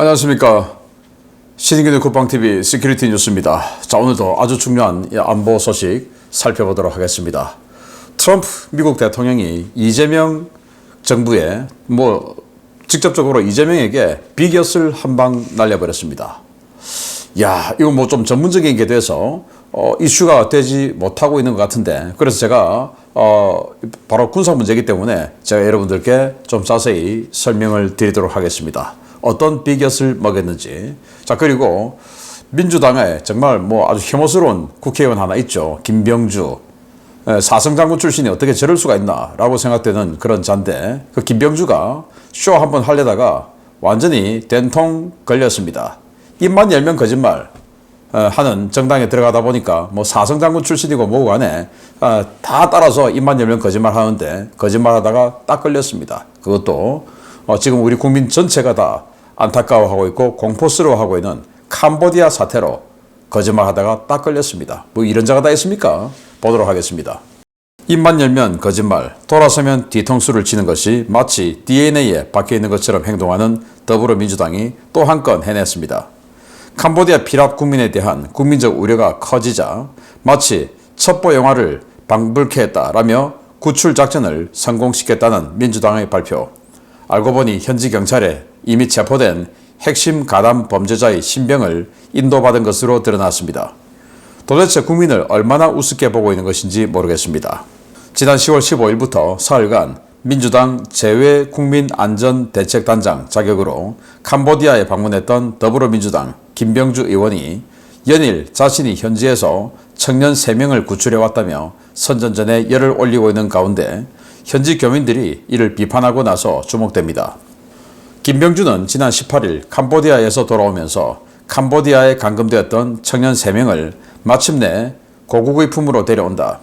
안녕하십니까. 신인균의 국방TV 시큐리티 뉴스입니다. 자, 오늘도 아주 중요한 안보 소식 살펴보도록 하겠습니다. 트럼프 미국 대통령이 이재명 정부에 직접적으로 이재명에게 비곁을 한 방 날려버렸습니다. 야, 이거 좀 전문적인 게 돼서 이슈가 되지 못하고 있는 것 같은데, 그래서 제가 바로 군사 문제이기 때문에 제가 여러분들께 좀 자세히 설명을 드리도록 하겠습니다. 어떤 비곁을 먹였는지. 자, 그리고 민주당에 정말 아주 혐오스러운 국회의원 하나 있죠. 김병주. 사성장군 출신이 어떻게 저럴 수가 있나 라고 생각되는 그런 자인데, 그 김병주가 쇼 한번 하려다가 완전히 된통 걸렸습니다. 입만 열면 거짓말 하는 정당에 들어가다 보니까 사성장군 출신이고 뭐고 간에 다 따라서 입만 열면 거짓말 하는데, 거짓말 하다가 딱 걸렸습니다. 그것도 지금 우리 국민 전체가 다 안타까워하고 있고 공포스러워하고 있는 캄보디아 사태로 거짓말 하다가 딱 걸렸습니다. 이런 자가 다 있습니까? 보도록 하겠습니다. 입만 열면 거짓말, 돌아서면 뒤통수를 치는 것이 마치 DNA에 박혀있는 것처럼 행동하는 더불어민주당이 또 한 건 해냈습니다. 캄보디아 피랍 국민에 대한 국민적 우려가 커지자 마치 첩보 영화를 방불케 했다라며 구출 작전을 성공시켰다는 민주당의 발표. 알고 보니 현지 경찰에 이미 체포된 핵심 가담 범죄자의 신병을 인도받은 것으로 드러났습니다. 도대체 국민을 얼마나 우습게 보고 있는 것인지 모르겠습니다. 지난 10월 15일부터 사흘간 민주당 재외국민안전대책단장 자격으로 캄보디아에 방문했던 더불어민주당 김병주 의원이 연일 자신이 현지에서 청년 3명을 구출해왔다며 선전전에 열을 올리고 있는 가운데 현지 교민들이 이를 비판하고 나서 주목됩니다. 김병주는 지난 18일 캄보디아에서 돌아오면서 캄보디아에 감금되었던 청년 3명을 마침내 고국의 품으로 데려온다.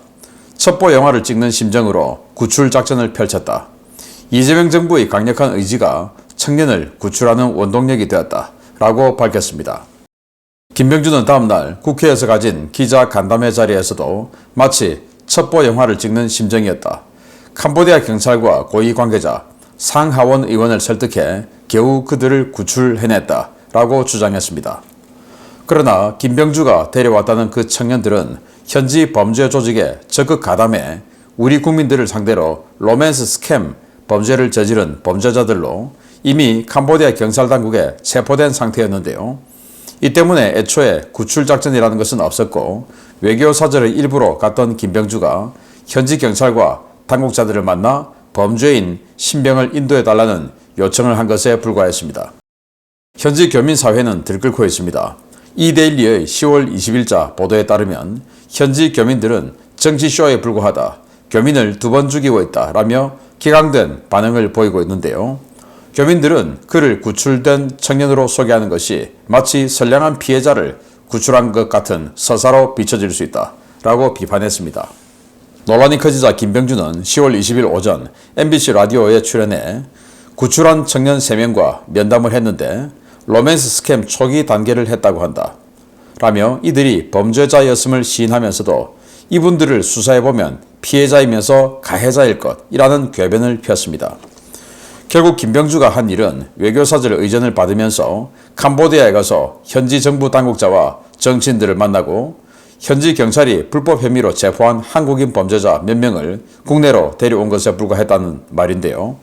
첩보 영화를 찍는 심정으로 구출 작전을 펼쳤다. 이재명 정부의 강력한 의지가 청년을 구출하는 원동력이 되었다. 라고 밝혔습니다. 김병주는 다음날 국회에서 가진 기자 간담회 자리에서도 마치 첩보 영화를 찍는 심정이었다. 캄보디아 경찰과 고위 관계자, 상하원 의원을 설득해 겨우 그들을 구출해냈다 라고 주장했습니다. 그러나 김병주가 데려왔다는 그 청년들은 현지 범죄 조직에 적극 가담해 우리 국민들을 상대로 로맨스 스캠 범죄를 저지른 범죄자들로 이미 캄보디아 경찰 당국에 체포된 상태였는데요. 이 때문에 애초에 구출 작전이라는 것은 없었고 외교 사절을 일부러 갔던 김병주가 현지 경찰과 당국자들을 만나 범죄인 신병을 인도해달라는 요청을 한 것에 불과했습니다. 현지 교민사회는 들끓고 있습니다. 이데일리의 10월 20일자 보도에 따르면 현지 교민들은 정치쇼에 불과하다, 교민을 2번 죽이고 있다 라며 기강된 반응을 보이고 있는데요. 교민들은 그를 구출된 청년으로 소개하는 것이 마치 선량한 피해자를 구출한 것 같은 서사로 비춰질 수 있다 라고 비판했습니다. 논란이 커지자 김병주는 10월 20일 오전 MBC 라디오에 출연해 구출한 청년 3명과 면담을 했는데 로맨스 스캠 초기 단계를 했다고 한다 라며 이들이 범죄자였음을 시인하면서도 이분들을 수사해보면 피해자이면서 가해자일 것이라는 궤변을 폈습니다. 결국 김병주가 한 일은 외교사절 의전을 받으면서 캄보디아에 가서 현지 정부 당국자와 정치인들을 만나고 현지 경찰이 불법 혐의로 체포한 한국인 범죄자 몇 명을 국내로 데려온 것에 불과했다는 말인데요.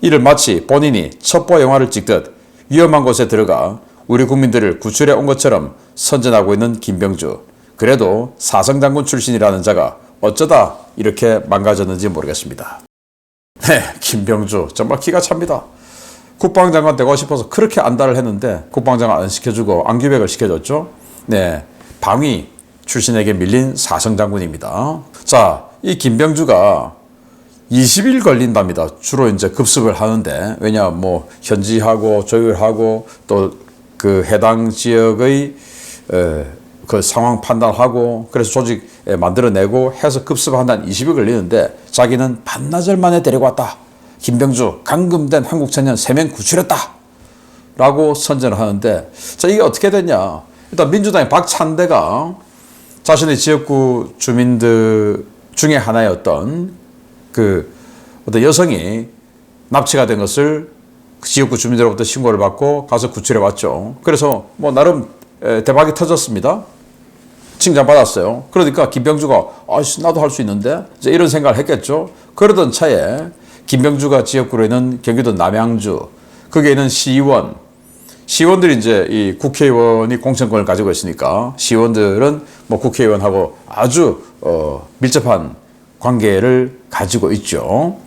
이를 마치 본인이 첩보 영화를 찍듯 위험한 곳에 들어가 우리 국민들을 구출해 온 것처럼 선전하고 있는 김병주. 그래도 사성장군 출신이라는 자가 어쩌다 이렇게 망가졌는지 모르겠습니다. 네, 김병주 정말 기가 찹니다. 국방장관 되고 싶어서 그렇게 안달을 했는데 국방장관 안 시켜주고 안규백을 시켜줬죠. 네, 방위 출신에게 밀린 사성장군입니다. 자, 이 김병주가 20일 걸린답니다. 주로 이제 급습을 하는데, 왜냐, 현지하고 조율하고 또 그 해당 지역의 그 상황 판단하고 그래서 조직 만들어내고 해서 급습한다는 20일 걸리는데 자기는 반나절 만에 데리고 왔다. 김병주 감금된 한국 청년 3명 구출했다. 라고 선전을 하는데, 자, 이게 어떻게 됐냐. 일단 민주당의 박찬대가 자신의 지역구 주민들 중에 하나였던 그 어떤 여성이 납치가 된 것을 지역구 주민들로부터 신고를 받고 가서 구출해 왔죠. 그래서 뭐 나름 대박이 터졌습니다. 칭찬받았어요. 그러니까 김병주가 아이씨 나도 할 수 있는데 이제 이런 생각을 했겠죠. 그러던 차에 김병주가 지역구로 있는 경기도 남양주 거기에 있는 시의원들이 이제 이 국회의원이 공천권을 가지고 있으니까 시의원들은 뭐 국회의원하고 아주 밀접한 관계를 가지고 있죠.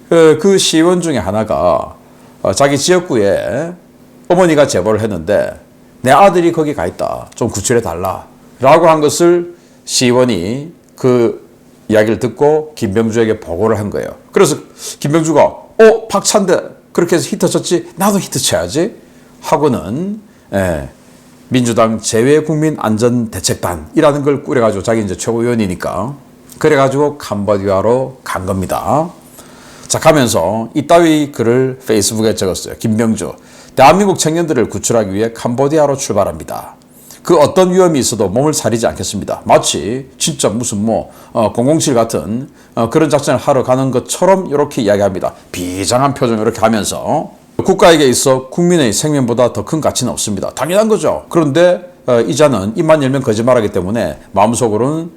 그 시의원 중에 하나가 자기 지역구에 어머니가 제보를 했는데 내 아들이 거기 가 있다. 좀 구출해 달라. 라고 한 것을 시의원이 그 이야기를 듣고 김병주에게 보고를 한 거예요. 그래서 김병주가 박찬대 그렇게 해서 히트 쳤지 나도 히트 쳐야지 하고는 민주당 재외국민안전대책단이라는 걸 꾸려가지고 자기 이제 최고위원이니까 그래가지고 캄보디아로 간 겁니다. 자, 가면서 이따위 글을 페이스북에 적었어요. 김병주, 대한민국 청년들을 구출하기 위해 캄보디아로 출발합니다. 그 어떤 위험이 있어도 몸을 사리지 않겠습니다. 마치 진짜 무슨 007 같은 그런 작전을 하러 가는 것처럼 이렇게 이야기합니다. 비장한 표정 이렇게 하면서 국가에게 있어 국민의 생명보다 더 큰 가치는 없습니다. 당연한 거죠. 그런데 이자는 입만 열면 거짓말하기 때문에 마음속으로는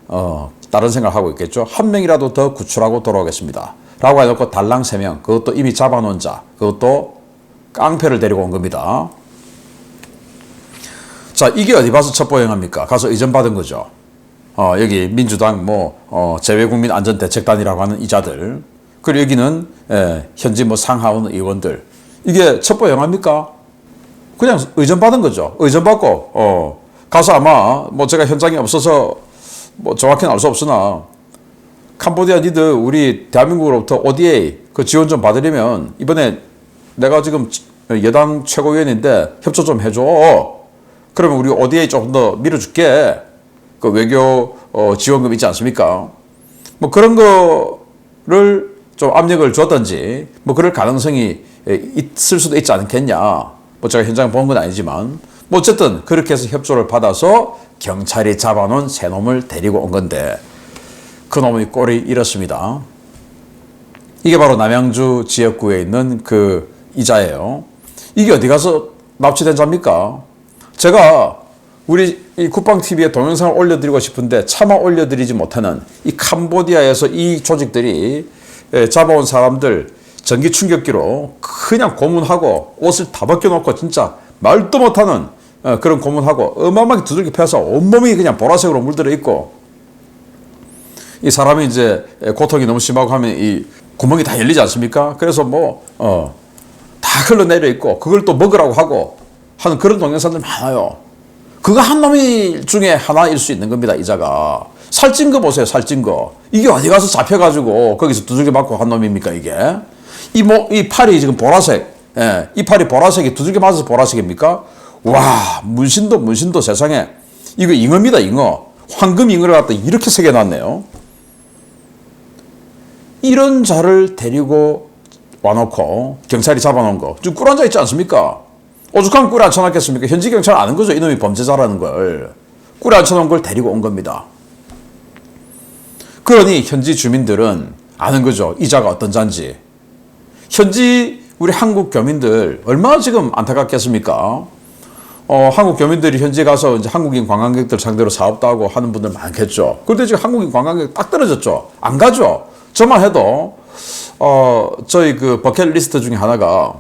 다른 생각을 하고 있겠죠. 한 명이라도 더 구출하고 돌아오겠습니다. 라고 해놓고 달랑 3명, 그것도 이미 잡아놓은 자, 그것도 깡패를 데리고 온 겁니다. 자, 이게 어디 봐서 첩보행합니까? 가서 의전 받은 거죠. 여기 민주당 재외국민안전대책단이라고 하는 이자들. 그리고 여기는 현지 상하원 의원들. 이게 첩보행합니까? 그냥 의전 받은 거죠. 의전 받고 가서 아마 제가 현장에 없어서 정확히는 알 수 없으나 캄보디아 니들 우리 대한민국으로부터 ODA 그 지원 좀 받으려면 이번에 내가 지금 여당 최고위원인데 협조 좀 해줘. 그러면 우리 ODA 조금 더 밀어줄게. 그 외교 지원금 있지 않습니까? 그런 거를 좀 압력을 줬던지 그럴 가능성이 있을 수도 있지 않겠냐. 제가 현장 본 건 아니지만 어쨌든 그렇게 해서 협조를 받아서 경찰이 잡아놓은 새 놈을 데리고 온 건데 그 놈의 꼴이 이렇습니다. 이게 바로 남양주 지역구에 있는 그 이자예요. 이게 어디 가서 납치된 자입니까? 제가 우리 이 국방TV에 동영상을 올려드리고 싶은데 차마 올려드리지 못하는 이 캄보디아에서 이 조직들이 잡아온 사람들 전기 충격기로 그냥 고문하고 옷을 다 벗겨놓고 진짜 말도 못하는 그런 고문하고 어마어마하게 두들겨 패서 온몸이 그냥 보라색으로 물들어 있고 이 사람이 이제 고통이 너무 심하고 하면 이 구멍이 다 열리지 않습니까? 그래서 다 흘러내려 있고 그걸 또 먹으라고 하고 하는 그런 동영상들 많아요. 그거 한 놈이 중에 하나일 수 있는 겁니다. 이자가. 살찐 거 보세요. 살찐 거. 이게 어디 가서 잡혀가지고 거기서 두들겨 맞고 한 놈입니까 이게. 이 팔이 지금 보라색. 이 팔이 보라색이 두들겨 맞아서 보라색입니까? 와, 문신도 세상에. 이거 잉어입니다, 잉어. 황금 잉어를 갖다 이렇게 새겨놨네요. 이런 자를 데리고 와놓고 경찰이 잡아놓은 거. 지금 꿀 앉아 있지 않습니까? 오죽하면 꿀에 앉혀놨겠습니까? 현지 경찰은 아는 거죠. 이놈이 범죄자라는 걸. 꿀에 앉혀놓은 걸 데리고 온 겁니다. 그러니 현지 주민들은 아는 거죠. 이자가 어떤 자인지. 현지 우리 한국 교민들 얼마나 지금 안타깝겠습니까? 한국 교민들이 현지에 가서 이제 한국인 관광객들 상대로 사업도 하고 하는 분들 많겠죠. 그런데 지금 한국인 관광객 딱 떨어졌죠. 안 가죠. 저만 해도 저희 그 버킷리스트 중에 하나가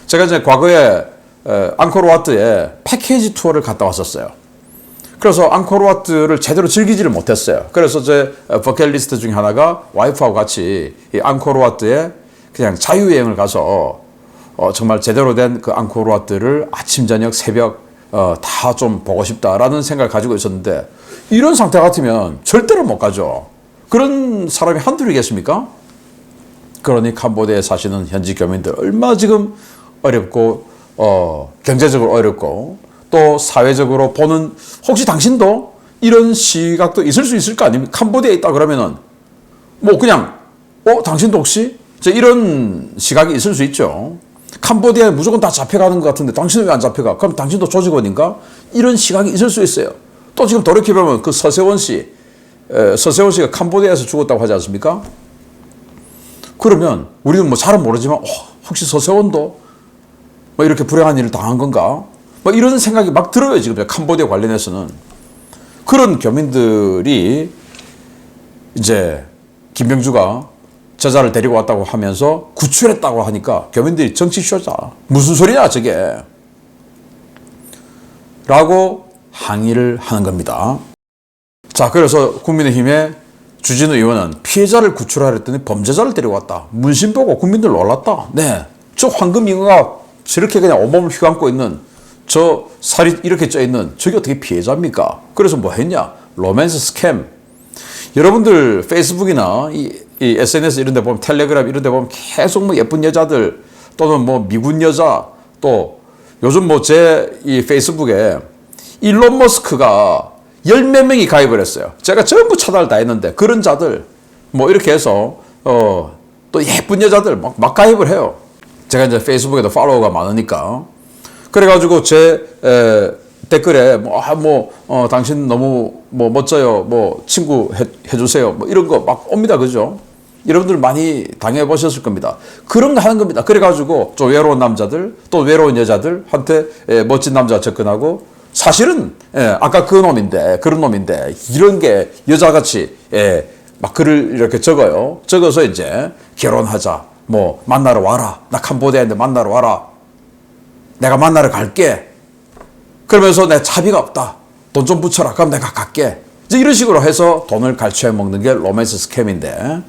제가 이제 과거에 앙코르와트에 패키지 투어를 갔다 왔었어요. 그래서 앙코르와트를 제대로 즐기지를 못했어요. 그래서 제 버킷리스트 중에 하나가 와이프하고 같이 이 앙코르와트에 그냥 자유여행을 가서 정말 제대로 된 그 앙코르와트를 아침, 저녁, 새벽 다 좀 보고 싶다라는 생각을 가지고 있었는데 이런 상태 같으면 절대로 못 가죠. 그런 사람이 한둘이겠습니까? 그러니 캄보디아에 사시는 현지 교민들 얼마나 지금 어렵고 경제적으로 어렵고 또 사회적으로 보는 혹시 당신도 이런 시각도 있을 수 있을 거 아닙니까? 캄보디아에 있다 그러면은 그냥 당신도 혹시 이런 시각이 있을 수 있죠. 캄보디아에 무조건 다 잡혀가는 것 같은데 당신은 왜 안 잡혀가? 그럼 당신도 조직원인가? 이런 시각이 있을 수 있어요. 또 지금 돌이켜보면 그 서세원 씨가 캄보디아에서 죽었다고 하지 않습니까? 그러면 우리는 잘은 모르지만 혹시 서세원도 뭐 이렇게 불행한 일을 당한 건가? 뭐 이런 생각이 막 들어요. 지금 캄보디아 관련해서는. 그런 교민들이 이제 김병주가 저자를 데리고 왔다고 하면서 구출했다고 하니까 교민들이 정치 쇼자. 무슨 소리야 저게. 라고 항의를 하는 겁니다. 자, 그래서 국민의힘의 주진우 의원은 피해자를 구출하려 했더니 범죄자를 데리고 왔다. 문신 보고 국민들 놀랐다. 네. 저 황금잉어가 저렇게 그냥 온몸을 휘감고 있는 저 살이 이렇게 쪄 있는 저게 어떻게 피해자입니까? 그래서 뭐 했냐? 로맨스 스캠. 여러분들 페이스북이나 이 SNS 이런 데 보면 텔레그램 이런 데 보면 계속 뭐 예쁜 여자들 또는 뭐 미군 여자 또 요즘 뭐 제 이 페이스북에 일론 머스크가 열 몇 명이 가입을 했어요. 제가 전부 차단을 다 했는데 그런 자들 뭐 이렇게 해서 또 예쁜 여자들 막 가입을 해요. 제가 이제 페이스북에도 팔로워가 많으니까 그래가지고 제 댓글에 당신 너무 뭐 멋져요, 뭐 친구 해주세요, 뭐 이런 거 막 옵니다, 그죠? 여러분들 많이 당해보셨을 겁니다. 그런 거 하는 겁니다. 그래가지고 좀 외로운 남자들, 또 외로운 여자들한테 멋진 남자가 접근하고 사실은 아까 그 놈인데 그런 놈인데 이런 게 여자같이 막 글을 이렇게 적어요. 적어서 이제 결혼하자, 뭐 만나러 와라, 나 캄보디아인데 만나러 와라, 내가 만나러 갈게. 그러면서 내 차비가 없다, 돈 좀 붙여라, 그럼 내가 갈게. 이제 이런 식으로 해서 돈을 갈취해 먹는 게 로맨스 스캠인데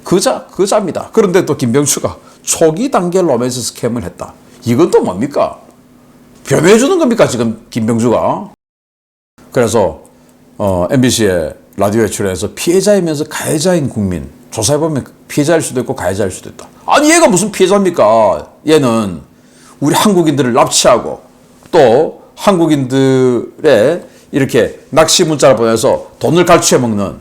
그자입니다. 그런데 또 김병주가 초기 단계 로맨스 스캠을 했다. 이건 또 뭡니까? 변호해 주는 겁니까 지금 김병주가? 그래서 MBC의 라디오에 출연해서 피해자이면서 가해자인 국민 조사해보면 피해자일 수도 있고 가해자일 수도 있다. 아니 얘가 무슨 피해자입니까? 얘는 우리 한국인들을 납치하고 또 한국인들의 이렇게 낚시 문자를 보내서 돈을 갈취해 먹는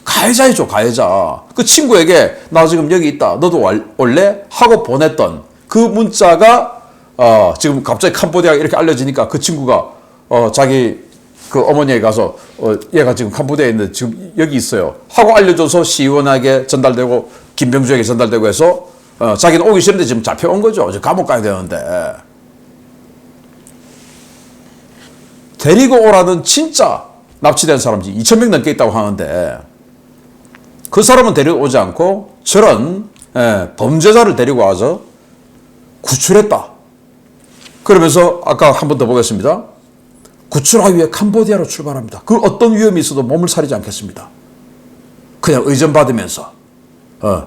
가해자이죠, 가해자. 그 친구에게 나 지금 여기 있다, 너도 올래? 하고 보냈던 그 문자가 지금 갑자기 캄보디아가 이렇게 알려지니까 그 친구가 자기 그 어머니에 가서 얘가 지금 캄보디아에 있는데 지금 여기 있어요 하고 알려줘서 시의원에게 전달되고 김병주에게 전달되고 해서 자기는 오기 싫은데 지금 잡혀온 거죠. 이제 감옥 가야 되는데. 데리고 오라는 진짜 납치된 사람이 2,000명 넘게 있다고 하는데 그 사람은 데려오지 않고 저런 범죄자를 데리고 와서 구출했다. 그러면서 아까 한 번 더 보겠습니다. 구출하기 위해 캄보디아로 출발합니다. 그 어떤 위험이 있어도 몸을 사리지 않겠습니다. 그냥 의존받으면서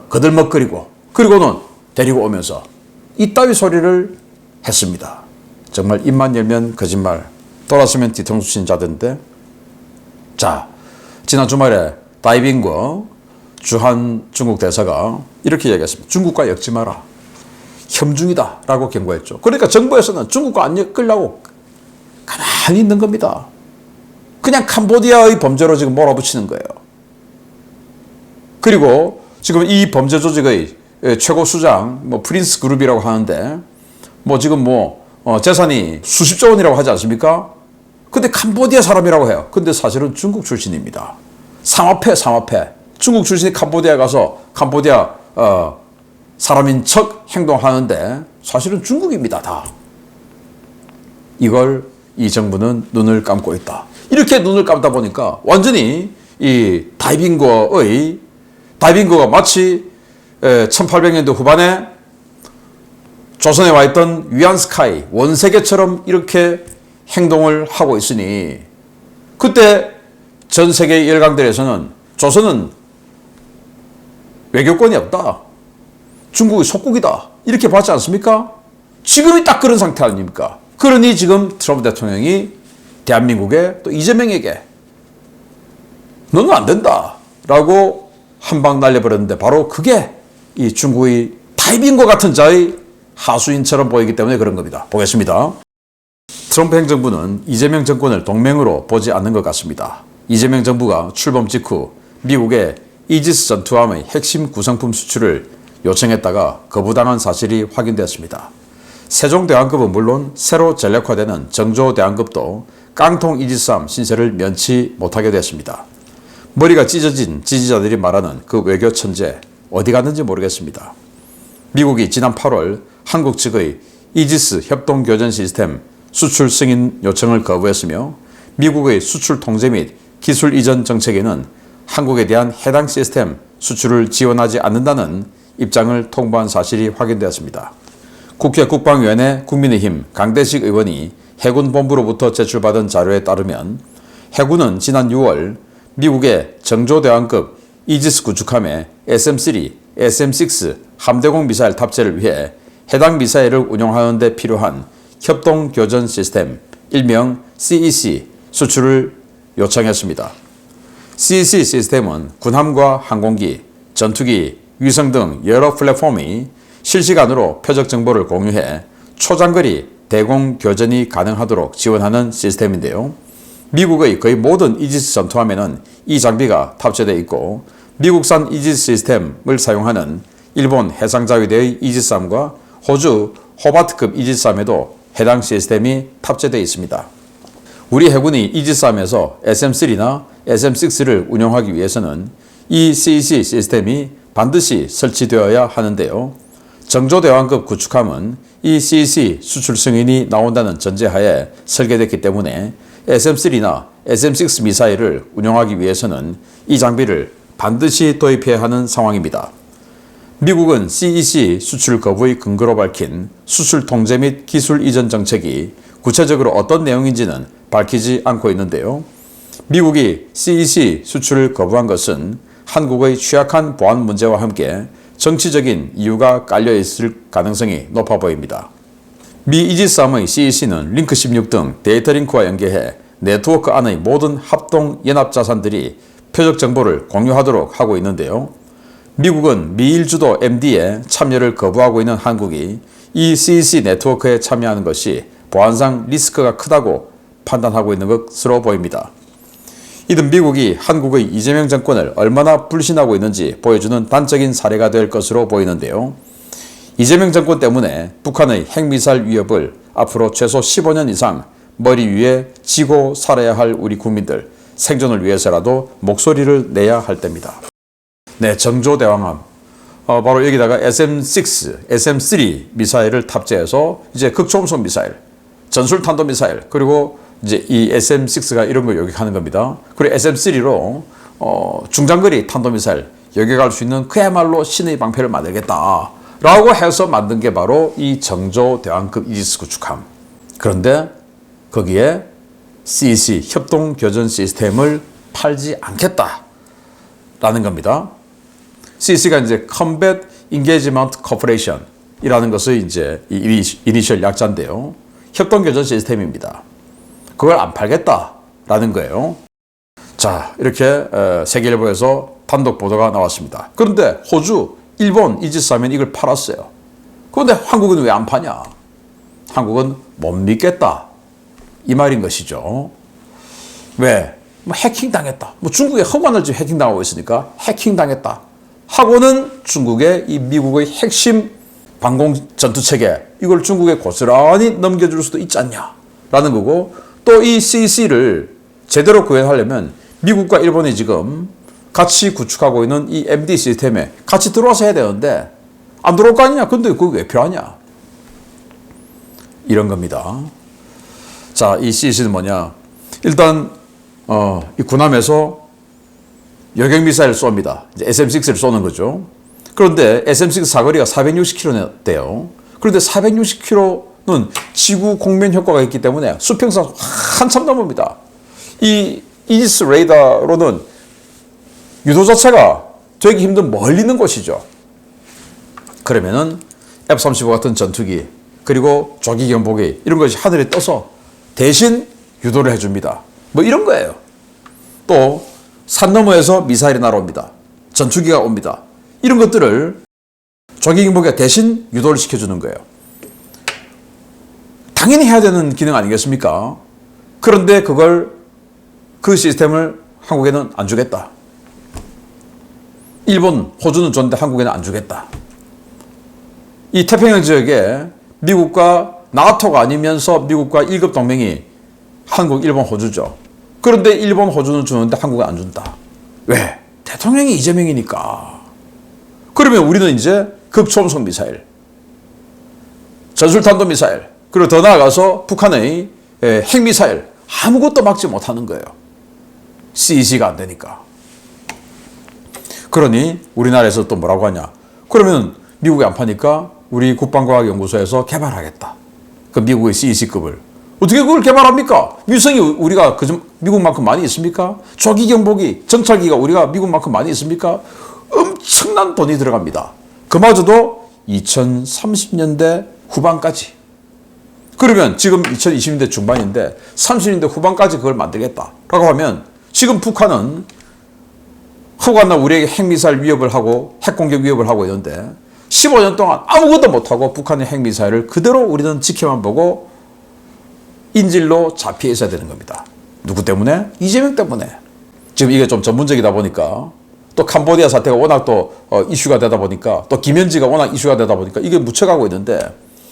거들먹거리고 그리고는 데리고 오면서 이따위 소리를 했습니다. 정말 입만 열면 거짓말, 돌았으면 뒤통수 친 자던데. 자, 지난 주말에 다이빙거 주한 중국 대사가 이렇게 얘기했습니다. 중국과 엮지 마라. 혐중이다 라고 경고했죠. 그러니까 정부에서는 중국과 안 엮으려고 가만히 있는 겁니다. 그냥 캄보디아의 범죄로 지금 몰아붙이는 거예요. 그리고 지금 이 범죄 조직의 최고 수장 뭐 프린스 그룹이라고 하는데 뭐 지금 재산이 수십조 원이라고 하지 않습니까? 근데 캄보디아 사람이라고 해요. 근데 사실은 중국 출신입니다. 삼합회. 중국 출신이 캄보디아에 가서 캄보디아 사람인 척 행동하는데 사실은 중국입니다, 다. 이걸 이 정부는 눈을 감고 있다. 이렇게 눈을 감다 보니까 완전히 이 다이빙거가 마치 1800년대 후반에 조선에 와 있던 위안스카이 원세계처럼 이렇게 행동을 하고 있으니 그때 전 세계 열강들에서는 조선은 외교권이 없다, 중국이 속국이다 이렇게 봤지 않습니까? 지금이 딱 그런 상태 아닙니까? 그러니 지금 트럼프 대통령이 대한민국에 또 이재명에게 너는 안 된다 라고 한 방 날려버렸는데 바로 그게 이 중국의 다이빙거 같은 자의 하수인처럼 보이기 때문에 그런 겁니다. 보겠습니다. 트럼프 행정부는 이재명 정권을 동맹으로 보지 않는 것 같습니다. 이재명 정부가 출범 직후 미국의 이지스 전투함의 핵심 구성품 수출을 요청했다가 거부당한 사실이 확인되었습니다. 세종대왕급은 물론 새로 전력화되는 정조대왕급도 깡통 이지스함 신세를 면치 못하게 됐습니다. 머리가 찢어진 지지자들이 말하는 그 외교 천재 어디 갔는지 모르겠습니다. 미국이 지난 8월 한국 측의 이지스 협동교전 시스템 수출 승인 요청을 거부했으며 미국의 수출 통제 및 기술 이전 정책에는 한국에 대한 해당 시스템 수출을 지원하지 않는다는 입장을 통보한 사실이 확인되었습니다. 국회 국방위원회 국민의힘 강대식 의원이 해군 본부로부터 제출받은 자료에 따르면 해군은 지난 6월 미국의 정조대왕급 이지스 구축함에 SM-3, SM-6 함대공 미사일 탑재를 위해 해당 미사일을 운용하는 데 필요한 협동교전 시스템, 일명 CEC 수출을 요청했습니다. CEC 시스템은 군함과 항공기, 전투기, 위성 등 여러 플랫폼이 실시간으로 표적 정보를 공유해 초장거리 대공 교전이 가능하도록 지원하는 시스템인데요. 미국의 거의 모든 이지스 전투함에는 이 장비가 탑재되어 있고 미국산 이지스 시스템을 사용하는 일본 해상자위대의 이지스함과 호주 호바트급 이지스함에도 해당 시스템이 탑재되어 있습니다. 우리 해군이 이지스함에서 SM-3나 SM-6를 운용하기 위해서는 이 CEC 시스템이 반드시 설치되어야 하는데요. 정조대왕급 구축함은 이 CEC 수출 승인이 나온다는 전제하에 설계됐기 때문에 SM-3나 SM-6 미사일을 운용하기 위해서는 이 장비를 반드시 도입해야 하는 상황입니다. 미국은 CEC 수출 거부의 근거로 밝힌 수출 통제 및 기술 이전 정책이 구체적으로 어떤 내용인지는 밝히지 않고 있는데요. 미국이 CEC 수출을 거부한 것은 한국의 취약한 보안 문제와 함께 정치적인 이유가 깔려 있을 가능성이 높아 보입니다. 미 이지스함의 CEC는 링크 16 등 데이터 링크와 연계해 네트워크 안의 모든 합동 연합 자산들이 표적 정보를 공유하도록 하고 있는데요. 미국은 미일 주도 MD에 참여를 거부하고 있는 한국이 이 CEC 네트워크에 참여하는 것이 보안상 리스크가 크다고 판단하고 있는 것으로 보입니다. 이는 미국이 한국의 이재명 정권을 얼마나 불신하고 있는지 보여주는 단적인 사례가 될 것으로 보이는데요. 이재명 정권 때문에 북한의 핵미사일 위협을 앞으로 최소 15년 이상 머리 위에 지고 살아야 할 우리 국민들, 생존을 위해서라도 목소리를 내야 할 때입니다. 네, 정조대왕함. 바로 여기다가 SM-6, SM-3 미사일을 탑재해서 이제 극초음속 미사일, 전술탄도 미사일, 그리고 이제 이 SM-6가 이런 걸 요격하는 겁니다. 그리고 SM-3로 중장거리 탄도미사일 요격할 수 있는 그야말로 신의 방패를 만들겠다 라고 해서 만든 게 바로 이 정조대왕급 이지스 구축함. 그런데 거기에 CEC 협동교전 시스템을 팔지 않겠다 라는 겁니다. CEC가 이제 Combat Engagement Corporation 이라는 것의 이제 이니셜 약자인데요. 협동교전 시스템입니다. 그걸 안 팔겠다라는 거예요. 자, 이렇게 세계일보에서 단독 보도가 나왔습니다. 그런데 호주, 일본 이지스하면 이걸 팔았어요. 그런데 한국은 왜 안 파냐? 한국은 못 믿겠다. 이 말인 것이죠. 왜? 뭐 해킹당했다. 뭐 중국에 허관을 지금 해킹당하고 있으니까 해킹당했다. 하고는 중국의 이 미국의 핵심 방공 전투체계 이걸 중국에 고스란히 넘겨줄 수도 있지 않냐 라는 거고, 또 이 CEC를 제대로 구현하려면 미국과 일본이 지금 같이 구축하고 있는 이 MD 시스템에 같이 들어와서 해야 되는데 안 들어올 거 아니냐? 근데 그게 왜 필요하냐? 이런 겁니다. 자, 이 CEC는 뭐냐? 일단 이 군함에서 요격미사일을 쏩니다. 이제 SM-6를 쏘는 거죠. 그런데 SM-6 사거리가 460km 돼요. 그런데 460km는 지구 공면 효과가 있기 때문에 수평선 한참 넘습니다. 이 이지스 레이더로는 유도 자체가 되기 힘든 멀리 있는 곳이죠. 그러면은 F-35 같은 전투기 그리고 조기 경보기 이런 것이 하늘에 떠서 대신 유도를 해줍니다. 뭐 이런 거예요. 또 산 너머에서 미사일이 날아옵니다. 전투기가 옵니다. 이런 것들을 조기 경보기가 대신 유도를 시켜주는 거예요. 당연히 해야 되는 기능 아니겠습니까? 그런데 그 시스템을 한국에는 안 주겠다. 일본, 호주는 줬는데 한국에는 안 주겠다. 이 태평양 지역에 미국과 나토가 아니면서 미국과 1급 동맹이 한국, 일본, 호주죠. 그런데 일본, 호주는 주는데 한국은 안 준다. 왜? 대통령이 이재명이니까. 그러면 우리는 이제 극초음속 미사일, 전술탄도미사일, 그리고 더 나아가서 북한의 핵미사일 아무것도 막지 못하는 거예요. CEC가 안 되니까. 그러니 우리나라에서 또 뭐라고 하냐. 그러면 미국이 안 파니까 우리 국방과학연구소에서 개발하겠다. 그 미국의 CEC급을. 어떻게 그걸 개발합니까? 위성이 우리가 미국만큼 많이 있습니까? 조기 경보기, 정찰기가 우리가 미국만큼 많이 있습니까? 엄청난 돈이 들어갑니다. 그마저도 2030년대 후반까지. 그러면 지금 2020년대 중반인데 30년대 후반까지 그걸 만들겠다라고 하면 지금 북한은 허구한 날 우리에게 핵미사일 위협을 하고 핵공격 위협을 하고 있는데 15년 동안 아무것도 못하고 북한의 핵미사일을 그대로 우리는 지켜만 보고 인질로 잡혀 있어야 되는 겁니다. 누구 때문에? 이재명 때문에. 지금 이게 좀 전문적이다 보니까 또 캄보디아 사태가 워낙 또 이슈가 되다 보니까 또 김현지가 워낙 이슈가 되다 보니까 이게 묻혀가고 있는데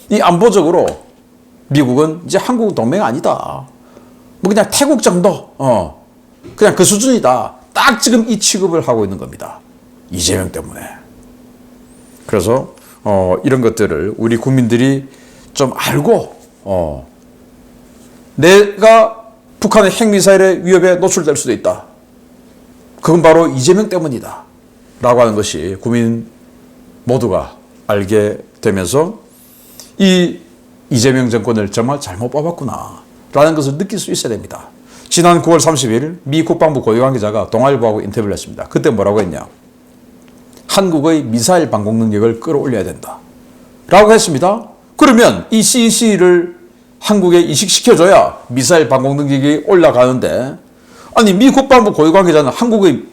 이 안보적으로 미국은 이제 한국 동맹 아니다. 뭐 그냥 태국 정도, 그냥 그 수준이다. 딱 지금 이 취급을 하고 있는 겁니다. 이재명 때문에. 그래서 이런 것들을 우리 국민들이 좀 알고 내가 북한의 핵미사일의 위협에 노출될 수도 있다. 그건 바로 이재명 때문이다. 라고 하는 것이 국민 모두가 알게 되면서 이 이재명 정권을 정말 잘못 뽑았구나 라는 것을 느낄 수 있어야 됩니다. 지난 9월 30일 미 국방부 고위 관계자가 동아일보하고 인터뷰를 했습니다. 그때 뭐라고 했냐. 한국의 미사일 방공 능력을 끌어올려야 된다. 라고 했습니다. 그러면 이 CEC를 한국에 이식시켜줘야 미사일 방공 능력이 올라가는데 아니 미 국방부 고위 관계자는 한국의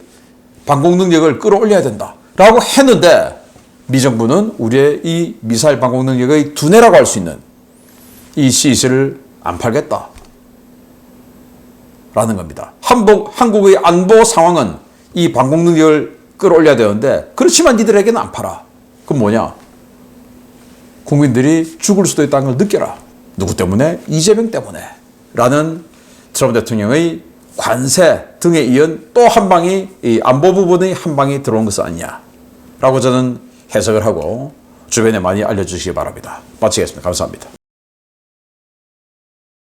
방공 능력을 끌어올려야 된다. 라고 했는데 미 정부는 우리의 이 미사일 방공 능력의 두뇌라고 할 수 있는 이 CEC를 안 팔겠다. 라는 겁니다. 한국의 안보 상황은 이 방공 능력을 끌어올려야 되는데 그렇지만 니들에게는 안 팔아. 그럼 뭐냐? 국민들이 죽을 수도 있다는 걸 느껴라. 누구 때문에? 이재명 때문에. 라는 트럼프 대통령의 관세 등에 이은 또 한 방이 이 안보 부분의 한 방이 들어온 것은 아니냐. 라고 저는 해석을 하고 주변에 많이 알려주시기 바랍니다. 마치겠습니다. 감사합니다.